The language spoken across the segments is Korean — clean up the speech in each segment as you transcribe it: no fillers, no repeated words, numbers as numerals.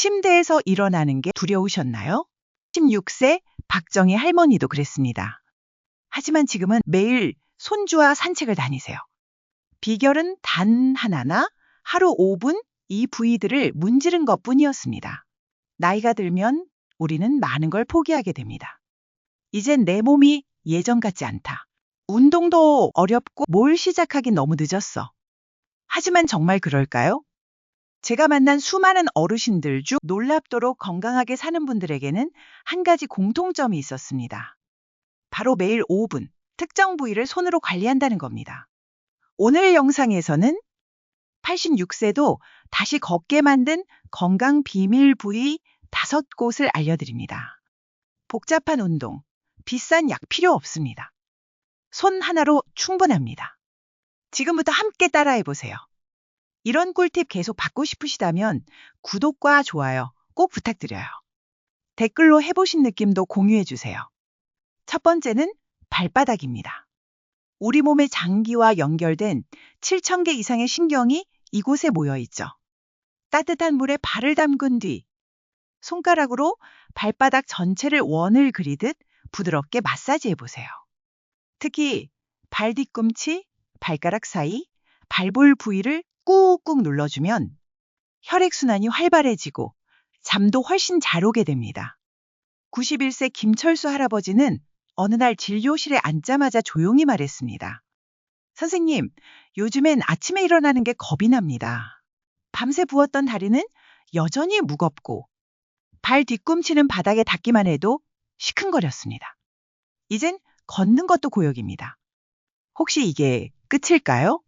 침대에서 일어나는 게 두려우셨나요? 16세 박정희 할머니도 그랬습니다. 하지만 지금은 매일 손주와 산책을 다니세요. 비결은 단 하나나 하루 5분 이 부위들을 문지른 것뿐이었습니다. 나이가 들면 우리는 많은 걸 포기하게 됩니다. 이젠 내 몸이 예전 같지 않다. 운동도 어렵고 뭘 시작하긴 너무 늦었어. 하지만 정말 그럴까요? 제가 만난 수많은 어르신들 중 놀랍도록 건강하게 사는 분들에게는 한 가지 공통점이 있었습니다. 바로 매일 5분 특정 부위를 손으로 관리한다는 겁니다. 오늘 영상에서는 86세도 다시 걷게 만든 건강 비밀 부위 5곳을 알려드립니다. 복잡한 운동, 비싼 약 필요 없습니다. 손 하나로 충분합니다. 지금부터 함께 따라해보세요. 이런 꿀팁 계속 받고 싶으시다면 구독과 좋아요 꼭 부탁드려요. 댓글로 해보신 느낌도 공유해주세요. 첫 번째는 발바닥입니다. 우리 몸의 장기와 연결된 7,000개 이상의 신경이 이곳에 모여있죠. 따뜻한 물에 발을 담근 뒤 손가락으로 발바닥 전체를 원을 그리듯 부드럽게 마사지해보세요. 특히 발 뒤꿈치, 발가락 사이, 발볼 부위를 꾹꾹 눌러주면 혈액순환이 활발해지고 잠도 훨씬 잘 오게 됩니다. 91세 김철수 할아버지는 어느 날 진료실에 앉자마자 조용히 말했습니다. 선생님, 요즘엔 아침에 일어나는 게 겁이 납니다. 밤새 부었던 다리는 여전히 무겁고 발 뒤꿈치는 바닥에 닿기만 해도 시큰거렸습니다. 이젠 걷는 것도 고역입니다. 혹시 이게 끝일까요?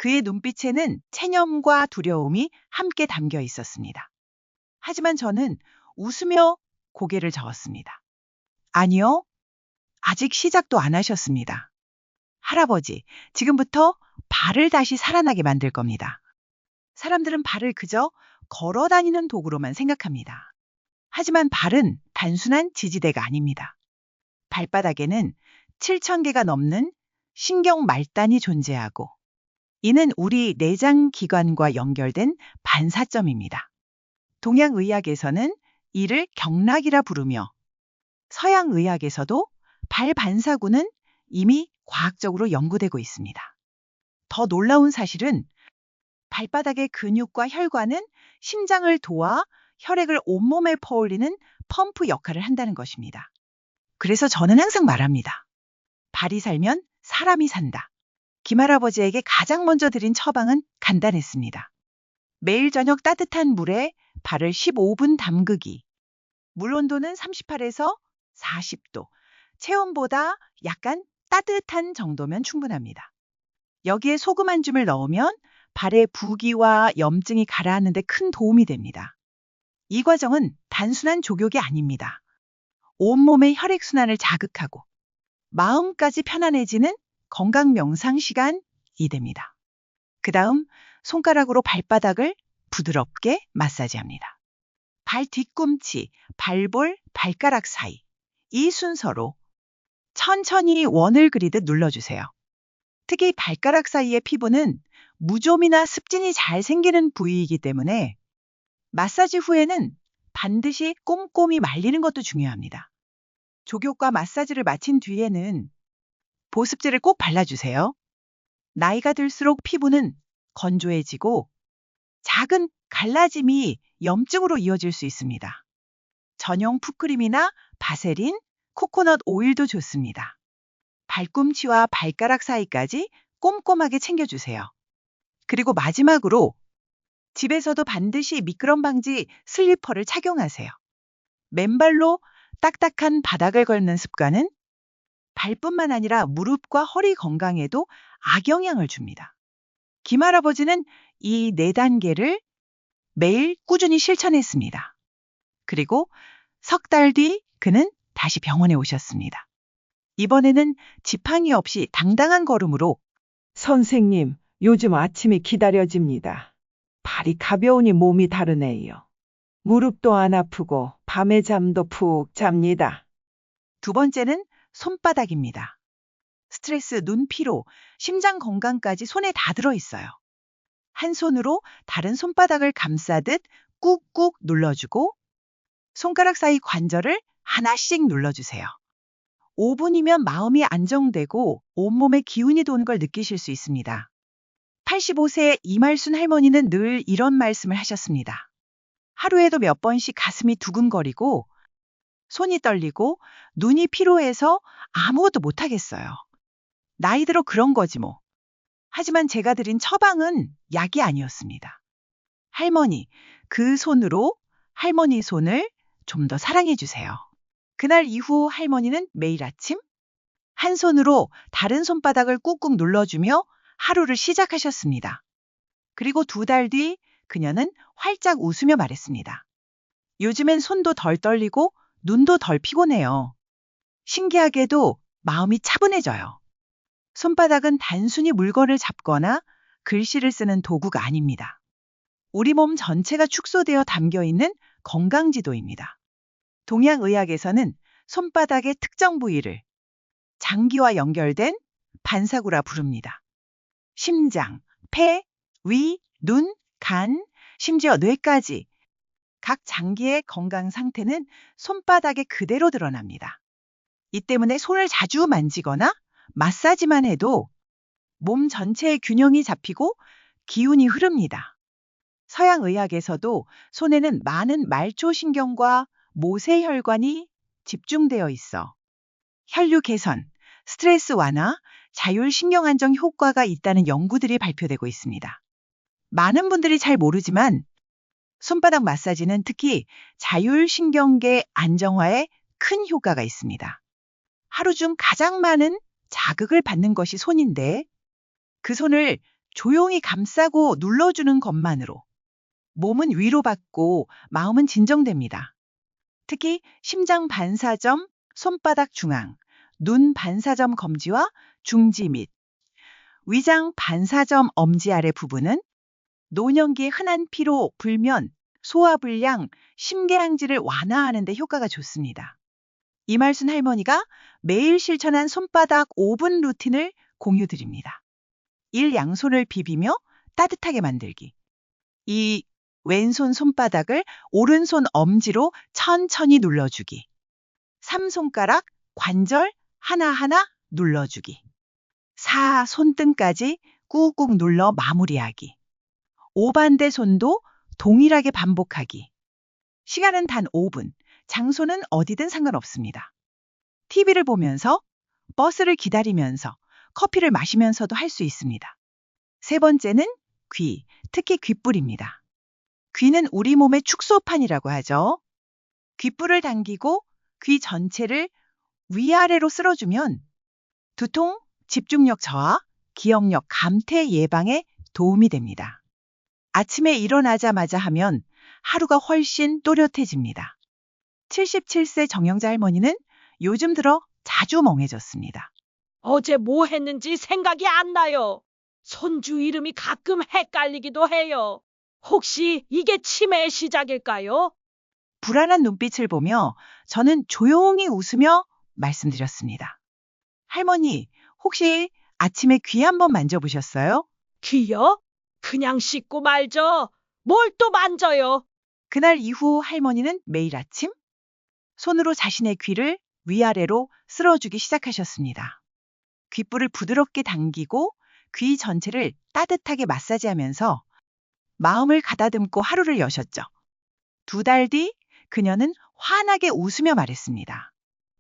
그의 눈빛에는 체념과 두려움이 함께 담겨 있었습니다. 하지만 저는 웃으며 고개를 저었습니다. 아니요, 아직 시작도 안 하셨습니다. 할아버지, 지금부터 발을 다시 살아나게 만들 겁니다. 사람들은 발을 그저 걸어 다니는 도구로만 생각합니다. 하지만 발은 단순한 지지대가 아닙니다. 발바닥에는 7,000개가 넘는 신경 말단이 존재하고 이는 우리 내장 기관과 연결된 반사점입니다. 동양의학에서는 이를 경락이라 부르며 서양의학에서도 발 반사구는 이미 과학적으로 연구되고 있습니다. 더 놀라운 사실은 발바닥의 근육과 혈관은 심장을 도와 혈액을 온몸에 퍼올리는 펌프 역할을 한다는 것입니다. 그래서 저는 항상 말합니다. 발이 살면 사람이 산다. 김할아버지에게 가장 먼저 드린 처방은 간단했습니다. 매일 저녁 따뜻한 물에 발을 15분 담그기. 물 온도는 38에서 40도. 체온보다 약간 따뜻한 정도면 충분합니다. 여기에 소금 한 줌을 넣으면 발의 부기와 염증이 가라앉는 데 큰 도움이 됩니다. 이 과정은 단순한 족욕이 아닙니다. 온몸의 혈액순환을 자극하고 마음까지 편안해지는 건강 명상 시간이 됩니다. 그 다음 손가락으로 발바닥을 부드럽게 마사지합니다. 발 뒤꿈치, 발볼, 발가락 사이 이 순서로 천천히 원을 그리듯 눌러주세요. 특히 발가락 사이의 피부는 무좀이나 습진이 잘 생기는 부위이기 때문에 마사지 후에는 반드시 꼼꼼히 말리는 것도 중요합니다. 족욕과 마사지를 마친 뒤에는 보습제를 꼭 발라주세요. 나이가 들수록 피부는 건조해지고 작은 갈라짐이 염증으로 이어질 수 있습니다. 전용 풋크림이나 바세린, 코코넛 오일도 좋습니다. 발꿈치와 발가락 사이까지 꼼꼼하게 챙겨주세요. 그리고 마지막으로 집에서도 반드시 미끄럼 방지 슬리퍼를 착용하세요. 맨발로 딱딱한 바닥을 걷는 습관은 발뿐만 아니라 무릎과 허리 건강에도 악영향을 줍니다. 김할아버지는 이 4단계를 매일 꾸준히 실천했습니다. 그리고 석 달 뒤 그는 다시 병원에 오셨습니다. 이번에는 지팡이 없이 당당한 걸음으로 선생님, 요즘 아침이 기다려집니다. 발이 가벼우니 몸이 다르네요. 무릎도 안 아프고 밤에 잠도 푹 잡니다. 두 번째는 손바닥입니다. 스트레스, 눈 피로, 심장 건강까지 손에 다 들어있어요. 한 손으로 다른 손바닥을 감싸듯 꾹꾹 눌러주고 손가락 사이 관절을 하나씩 눌러주세요. 5분이면 마음이 안정되고 온몸에 기운이 도는 걸 느끼실 수 있습니다. 85세 이말순 할머니는 늘 이런 말씀을 하셨습니다. 하루에도 몇 번씩 가슴이 두근거리고 손이 떨리고 눈이 피로해서 아무것도 못하겠어요. 나이 들어 그런 거지 뭐. 하지만 제가 드린 처방은 약이 아니었습니다. 할머니, 그 손으로 할머니 손을 좀 더 사랑해 주세요. 그날 이후 할머니는 매일 아침 한 손으로 다른 손바닥을 꾹꾹 눌러주며 하루를 시작하셨습니다. 그리고 2달 뒤 그녀는 활짝 웃으며 말했습니다. 요즘엔 손도 덜 떨리고 눈도 덜 피곤해요. 신기하게도 마음이 차분해져요. 손바닥은 단순히 물건을 잡거나 글씨를 쓰는 도구가 아닙니다. 우리 몸 전체가 축소되어 담겨 있는 건강지도입니다. 동양의학에서는 손바닥의 특정 부위를 장기와 연결된 반사구라 부릅니다. 심장, 폐, 위, 눈, 간, 심지어 뇌까지 각 장기의 건강 상태는 손바닥에 그대로 드러납니다. 이 때문에 손을 자주 만지거나 마사지만 해도 몸 전체의 균형이 잡히고 기운이 흐릅니다. 서양의학에서도 손에는 많은 말초신경과 모세혈관이 집중되어 있어 혈류 개선, 스트레스 완화, 자율신경 안정 효과가 있다는 연구들이 발표되고 있습니다. 많은 분들이 잘 모르지만 손바닥 마사지는 특히 자율신경계 안정화에 큰 효과가 있습니다. 하루 중 가장 많은 자극을 받는 것이 손인데 그 손을 조용히 감싸고 눌러주는 것만으로 몸은 위로받고 마음은 진정됩니다. 특히 심장 반사점, 손바닥 중앙, 눈 반사점 검지와 중지 및 위장 반사점 엄지 아래 부분은 노년기의 흔한 피로, 불면, 소화불량, 심계항지를 완화하는 데 효과가 좋습니다. 이말순 할머니가 매일 실천한 손바닥 5분 루틴을 공유드립니다. 1. 양손을 비비며 따뜻하게 만들기. 2. 왼손 손바닥을 오른손 엄지로 천천히 눌러주기. 3. 손가락, 관절 하나하나 눌러주기. 4. 손등까지 꾹꾹 눌러 마무리하기. 5. 반대 손도 동일하게 반복하기. 시간은 단 5분, 장소는 어디든 상관없습니다. TV를 보면서, 버스를 기다리면서, 커피를 마시면서도 할 수 있습니다. 3번째는 귀, 특히 귓불입니다. 귀는 우리 몸의 축소판이라고 하죠. 귓불을 당기고 귀 전체를 위아래로 쓸어주면 두통, 집중력 저하, 기억력 감퇴 예방에 도움이 됩니다. 아침에 일어나자마자 하면 하루가 훨씬 또렷해집니다. 77세 정영자 할머니는 요즘 들어 자주 멍해졌습니다. 어제 뭐 했는지 생각이 안 나요. 손주 이름이 가끔 헷갈리기도 해요. 혹시 이게 치매의 시작일까요? 불안한 눈빛을 보며 저는 조용히 웃으며 말씀드렸습니다. 할머니, 혹시 아침에 귀 한번 만져보셨어요? 귀요? 그냥 씻고 말죠. 뭘 또 만져요? 그날 이후 할머니는 매일 아침 손으로 자신의 귀를 위아래로 쓸어주기 시작하셨습니다. 귓불을 부드럽게 당기고 귀 전체를 따뜻하게 마사지하면서 마음을 가다듬고 하루를 여셨죠. 2달 뒤 그녀는 환하게 웃으며 말했습니다.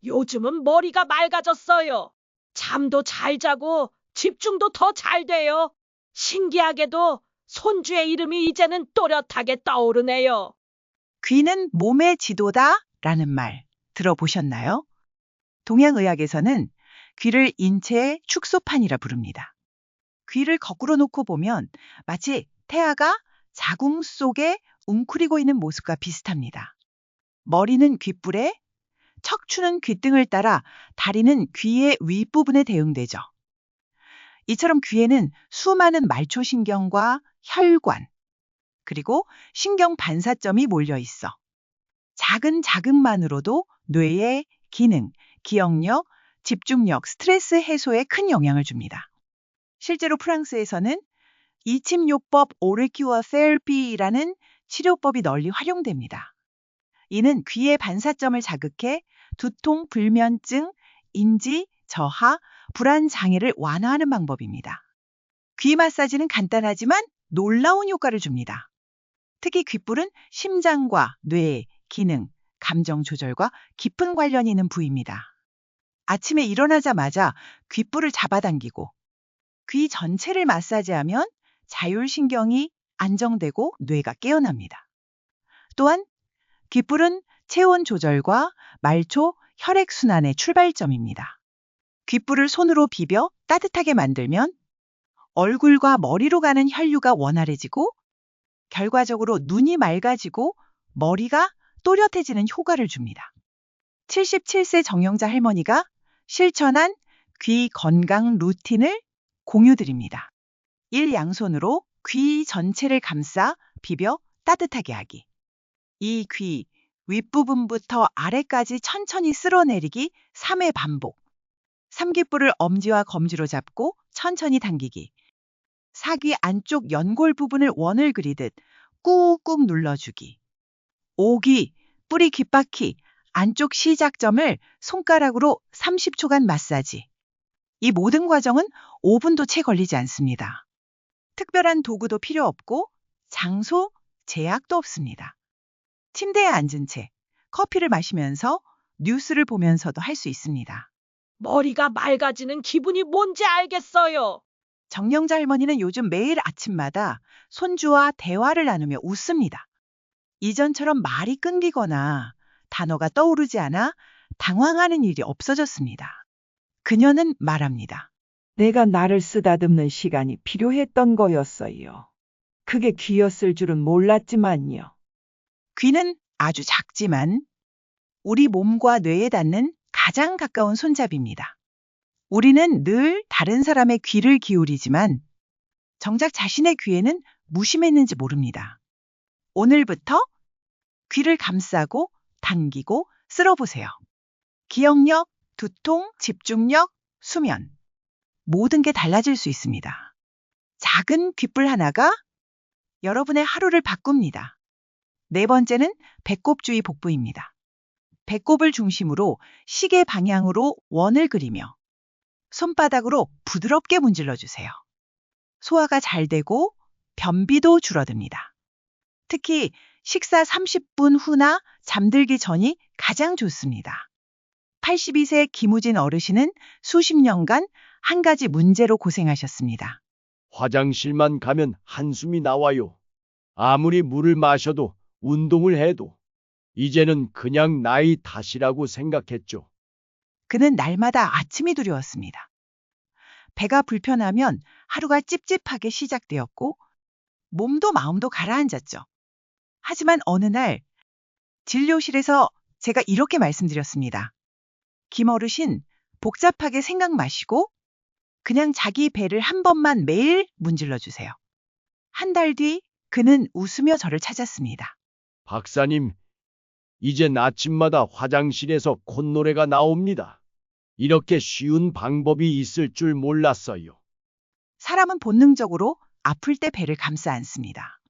요즘은 머리가 맑아졌어요. 잠도 잘 자고 집중도 더 잘 돼요. 신기하게도 손주의 이름이 이제는 또렷하게 떠오르네요. 귀는 몸의 지도다 라는 말 들어보셨나요? 동양의학에서는 귀를 인체의 축소판이라 부릅니다. 귀를 거꾸로 놓고 보면 마치 태아가 자궁 속에 웅크리고 있는 모습과 비슷합니다. 머리는 귓불에, 척추는 귓등을 따라 다리는 귀의 윗부분에 대응되죠. 이처럼 귀에는 수많은 말초신경과 혈관, 그리고 신경 반사점이 몰려 있어 작은 자극만으로도 뇌의 기능, 기억력, 집중력, 스트레스 해소에 큰 영향을 줍니다. 실제로 프랑스에서는 이침요법 오르키워 세르피라는 치료법이 널리 활용됩니다. 이는 귀의 반사점을 자극해 두통, 불면증, 인지, 저하, 불안 장애를 완화하는 방법입니다. 귀 마사지는 간단하지만 놀라운 효과를 줍니다. 특히 귓불은 심장과 뇌, 기능, 감정 조절과 깊은 관련이 있는 부위입니다. 아침에 일어나자마자 귓불을 잡아당기고 귀 전체를 마사지하면 자율신경이 안정되고 뇌가 깨어납니다. 또한 귓불은 체온 조절과 말초, 혈액순환의 출발점입니다. 귓불을 손으로 비벼 따뜻하게 만들면 얼굴과 머리로 가는 혈류가 원활해지고 결과적으로 눈이 맑아지고 머리가 또렷해지는 효과를 줍니다. 77세 정영자 할머니가 실천한 귀 건강 루틴을 공유드립니다. 1. 양손으로 귀 전체를 감싸 비벼 따뜻하게 하기. 2. 귀 윗부분부터 아래까지 천천히 쓸어내리기 3회 반복. 3. 귓불을 엄지와 검지로 잡고 천천히 당기기. 4. 귀 안쪽 연골 부분을 원을 그리듯 꾹꾹 눌러주기. 5. 귀 뿌리 귓바퀴 안쪽 시작점을 손가락으로 30초간 마사지. 이 모든 과정은 5분도 채 걸리지 않습니다. 특별한 도구도 필요 없고 장소 제약도 없습니다. 침대에 앉은 채 커피를 마시면서 뉴스를 보면서도 할 수 있습니다. 머리가 맑아지는 기분이 뭔지 알겠어요. 정영자 할머니는 요즘 매일 아침마다 손주와 대화를 나누며 웃습니다. 이전처럼 말이 끊기거나 단어가 떠오르지 않아 당황하는 일이 없어졌습니다. 그녀는 말합니다. 내가 나를 쓰다듬는 시간이 필요했던 거였어요. 그게 귀였을 줄은 몰랐지만요. 귀는 아주 작지만 우리 몸과 뇌에 닿는 가장 가까운 손잡이입니다. 우리는 늘 다른 사람의 귀를 기울이지만 정작 자신의 귀에는 무심했는지 모릅니다. 오늘부터 귀를 감싸고 당기고 쓸어보세요. 기억력, 두통, 집중력, 수면 모든 게 달라질 수 있습니다. 작은 귓불 하나가 여러분의 하루를 바꿉니다. 4번째는 배꼽 주위 복부입니다. 배꼽을 중심으로 시계 방향으로 원을 그리며 손바닥으로 부드럽게 문질러 주세요. 소화가 잘 되고 변비도 줄어듭니다. 특히 식사 30분 후나 잠들기 전이 가장 좋습니다. 82세 김우진 어르신은 수십 년간 한 가지 문제로 고생하셨습니다. 화장실만 가면 한숨이 나와요. 아무리 물을 마셔도 운동을 해도 이제는 그냥 나이 탓이라고 생각했죠. 그는 날마다 아침이 두려웠습니다. 배가 불편하면 하루가 찝찝하게 시작되었고 몸도 마음도 가라앉았죠. 하지만 어느 날 진료실에서 제가 이렇게 말씀드렸습니다. 김 어르신, 복잡하게 생각 마시고 그냥 자기 배를 한 번만 매일 문질러 주세요. 한 달 뒤 그는 웃으며 저를 찾았습니다. 박사님, 이젠 아침마다 화장실에서 콧노래가 나옵니다. 이렇게 쉬운 방법이 있을 줄 몰랐어요. 사람은 본능적으로 아플 때 배를 감싸 안습니다.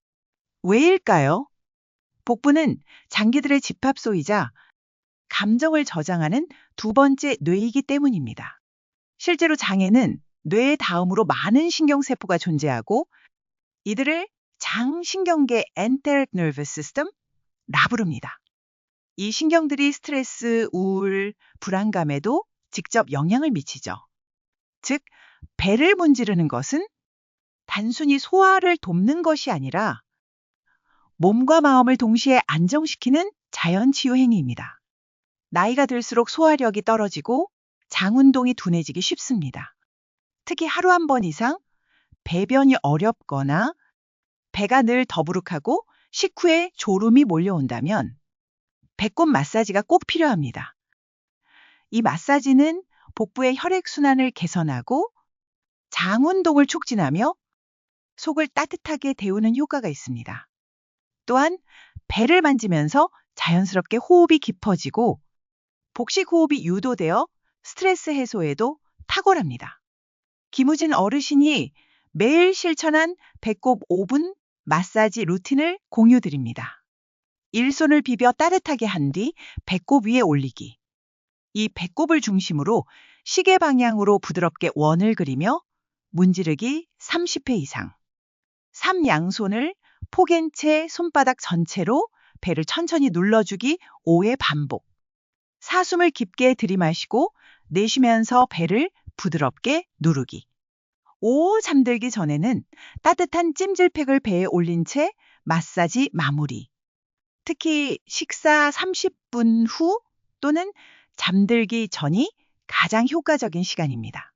왜일까요? 복부는 장기들의 집합소이자 감정을 저장하는 두 번째 뇌이기 때문입니다. 실제로 장에는 뇌 다음으로 많은 신경세포가 존재하고 이들을 장신경계 enteric nervous system라 부릅니다. 이 신경들이 스트레스, 우울, 불안감에도 직접 영향을 미치죠. 즉, 배를 문지르는 것은 단순히 소화를 돕는 것이 아니라 몸과 마음을 동시에 안정시키는 자연치유 행위입니다. 나이가 들수록 소화력이 떨어지고 장 운동이 둔해지기 쉽습니다. 특히 하루 한 번 이상 배변이 어렵거나 배가 늘 더부룩하고 식후에 졸음이 몰려온다면 배꼽 마사지가 꼭 필요합니다. 이 마사지는 복부의 혈액순환을 개선하고 장 운동을 촉진하며 속을 따뜻하게 데우는 효과가 있습니다. 또한 배를 만지면서 자연스럽게 호흡이 깊어지고 복식 호흡이 유도되어 스트레스 해소에도 탁월합니다. 김우진 어르신이 매일 실천한 배꼽 5분 마사지 루틴을 공유드립니다. 일손을 비벼 따뜻하게 한 뒤 배꼽 위에 올리기. 이 배꼽을 중심으로 시계 방향으로 부드럽게 원을 그리며 문지르기 30회 이상. 3양손을 포갠 채 손바닥 전체로 배를 천천히 눌러주기 5회 반복. 사숨을 깊게 들이마시고 내쉬면서 배를 부드럽게 누르기. 잠들기 전에는 따뜻한 찜질팩을 배에 올린 채 마사지 마무리. 특히 식사 30분 후 또는 잠들기 전이 가장 효과적인 시간입니다.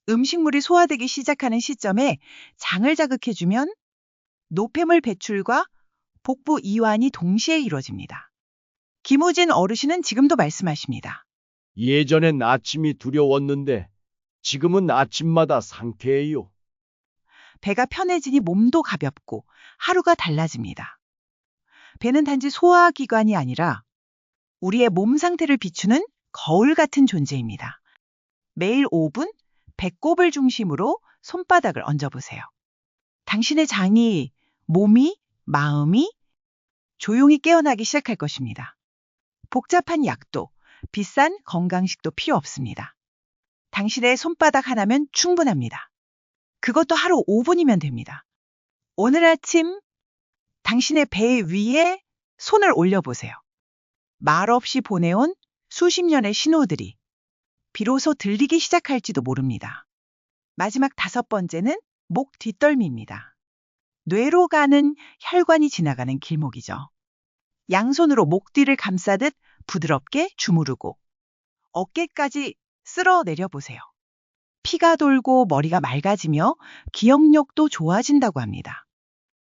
음식물이 소화되기 시작하는 시점에 장을 자극해주면 노폐물 배출과 복부 이완이 동시에 이루어집니다. 김우진 어르신은 지금도 말씀하십니다. 예전엔 아침이 두려웠는데 지금은 아침마다 상쾌해요. 배가 편해지니 몸도 가볍고 하루가 달라집니다. 배는 단지 소화기관이 아니라 우리의 몸 상태를 비추는 거울 같은 존재입니다. 매일 5분 배꼽을 중심으로 손바닥을 얹어보세요. 당신의 장이, 몸이, 마음이 조용히 깨어나기 시작할 것입니다. 복잡한 약도, 비싼 건강식도 필요 없습니다. 당신의 손바닥 하나면 충분합니다. 그것도 하루 5분이면 됩니다. 오늘 아침 당신의 배 위에 손을 올려보세요. 말없이 보내온 수십 년의 신호들이 비로소 들리기 시작할지도 모릅니다. 마지막 5번째는 목 뒷덜미입니다. 뇌로 가는 혈관이 지나가는 길목이죠. 양손으로 목 뒤를 감싸듯 부드럽게 주무르고 어깨까지 쓸어 내려보세요. 피가 돌고 머리가 맑아지며 기억력도 좋아진다고 합니다.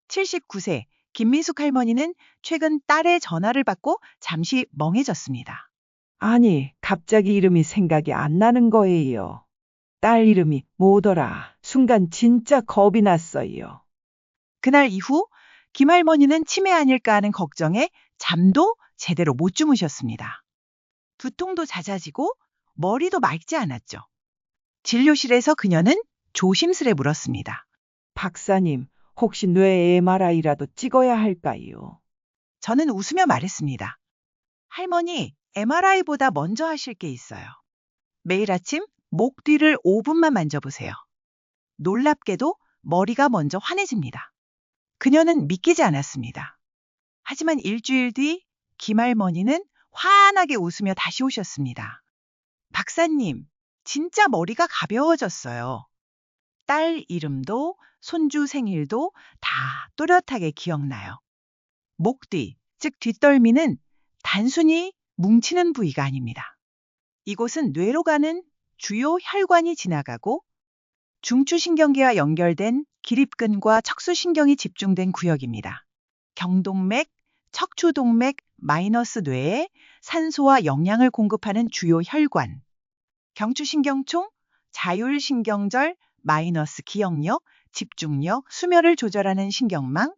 79세 김미숙 할머니는 최근 딸의 전화를 받고 잠시 멍해졌습니다. 아니, 갑자기 이름이 생각이 안 나는 거예요. 딸 이름이 뭐더라? 순간 진짜 겁이 났어요. 그날 이후 김 할머니는 치매 아닐까 하는 걱정에 잠도 제대로 못 주무셨습니다. 두통도 잦아지고 머리도 맑지 않았죠. 진료실에서 그녀는 조심스레 물었습니다. 박사님, 혹시 뇌 MRI라도 찍어야 할까요? 저는 웃으며 말했습니다. 할머니, MRI보다 먼저 하실 게 있어요. 매일 아침 목 뒤를 5분만 만져보세요. 놀랍게도 머리가 먼저 환해집니다. 그녀는 믿기지 않았습니다. 하지만 일주일 뒤 김할머니는 환하게 웃으며 다시 오셨습니다. 박사님, 진짜 머리가 가벼워졌어요. 딸 이름도 손주 생일도 다 또렷하게 기억나요. 목 뒤, 즉 뒷덜미는 단순히 뭉치는 부위가 아닙니다. 이곳은 뇌로 가는 주요 혈관이 지나가고 중추신경계와 연결된 기립근과 척수신경이 집중된 구역입니다. 경동맥, 척추동맥, 마이너스 뇌에 산소와 영양을 공급하는 주요 혈관, 경추신경총, 자율신경절, 마이너스 기억력, 집중력, 수면을 조절하는 신경망,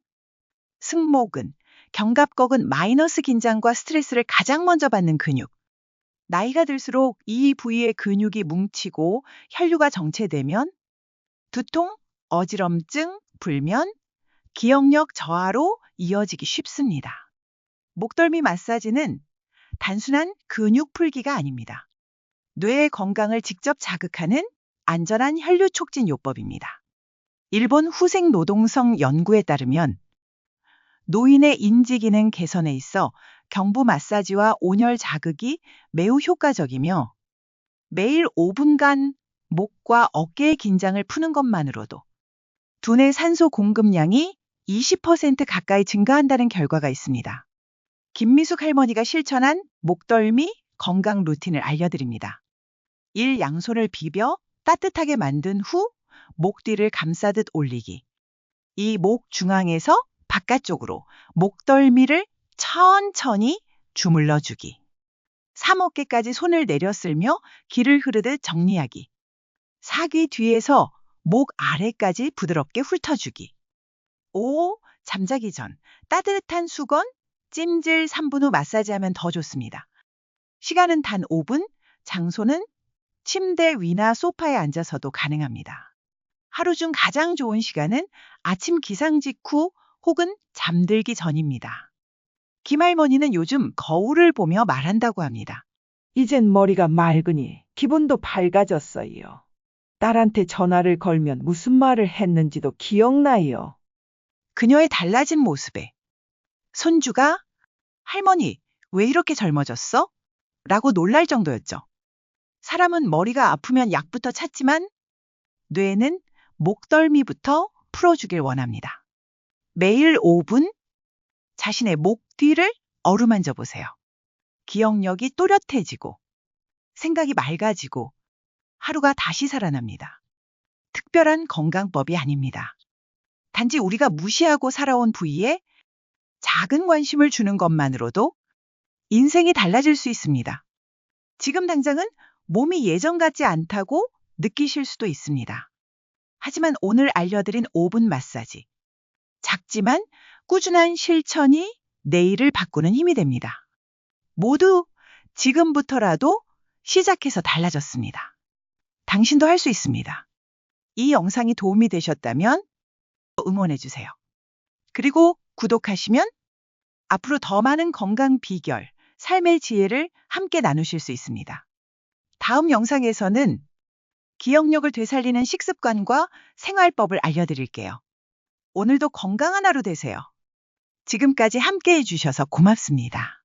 승모근, 견갑골은 마이너스 긴장과 스트레스를 가장 먼저 받는 근육. 나이가 들수록 이 부위의 근육이 뭉치고 혈류가 정체되면 두통, 어지럼증, 불면, 기억력 저하로 이어지기 쉽습니다. 목덜미 마사지는 단순한 근육 풀기가 아닙니다. 뇌의 건강을 직접 자극하는 안전한 혈류 촉진 요법입니다. 일본 후생 노동성 연구에 따르면 노인의 인지 기능 개선에 있어 경부 마사지와 온열 자극이 매우 효과적이며 매일 5분간 목과 어깨의 긴장을 푸는 것만으로도 두뇌 산소 공급량이 20% 가까이 증가한다는 결과가 있습니다. 김미숙 할머니가 실천한 목덜미 건강 루틴을 알려드립니다. 1. 양손을 비벼 따뜻하게 만든 후 목 뒤를 감싸듯 올리기. 2. 목 중앙에서 바깥쪽으로 목덜미를 천천히 주물러주기. 3. 어깨까지 손을 내려 쓸며 기를 흐르듯 정리하기. 4. 귀 뒤에서 목 아래까지 부드럽게 훑어주기. 5. 잠자기 전 따뜻한 수건, 찜질 3분 후 마사지하면 더 좋습니다. 시간은 단 5분, 장소는 침대 위나 소파에 앉아서도 가능합니다. 하루 중 가장 좋은 시간은 아침 기상 직후 혹은 잠들기 전입니다. 김할머니는 요즘 거울을 보며 말한다고 합니다. 이젠 머리가 맑으니 기분도 밝아졌어요. 딸한테 전화를 걸면 무슨 말을 했는지도 기억나요. 그녀의 달라진 모습에 손주가 할머니, 왜 이렇게 젊어졌어? 라고 놀랄 정도였죠. 사람은 머리가 아프면 약부터 찾지만 뇌는 목덜미부터 풀어주길 원합니다. 매일 5분 자신의 목 뒤를 어루만져 보세요. 기억력이 또렷해지고 생각이 맑아지고 하루가 다시 살아납니다. 특별한 건강법이 아닙니다. 단지 우리가 무시하고 살아온 부위에 작은 관심을 주는 것만으로도 인생이 달라질 수 있습니다. 지금 당장은 몸이 예전 같지 않다고 느끼실 수도 있습니다. 하지만 오늘 알려드린 5분 마사지. 작지만 꾸준한 실천이 내일을 바꾸는 힘이 됩니다. 모두 지금부터라도 시작해서 달라졌습니다. 당신도 할 수 있습니다. 이 영상이 도움이 되셨다면 응원해주세요. 그리고 구독하시면 앞으로 더 많은 건강 비결, 삶의 지혜를 함께 나누실 수 있습니다. 다음 영상에서는 기억력을 되살리는 식습관과 생활법을 알려드릴게요. 오늘도 건강한 하루 되세요. 지금까지 함께 해주셔서 고맙습니다.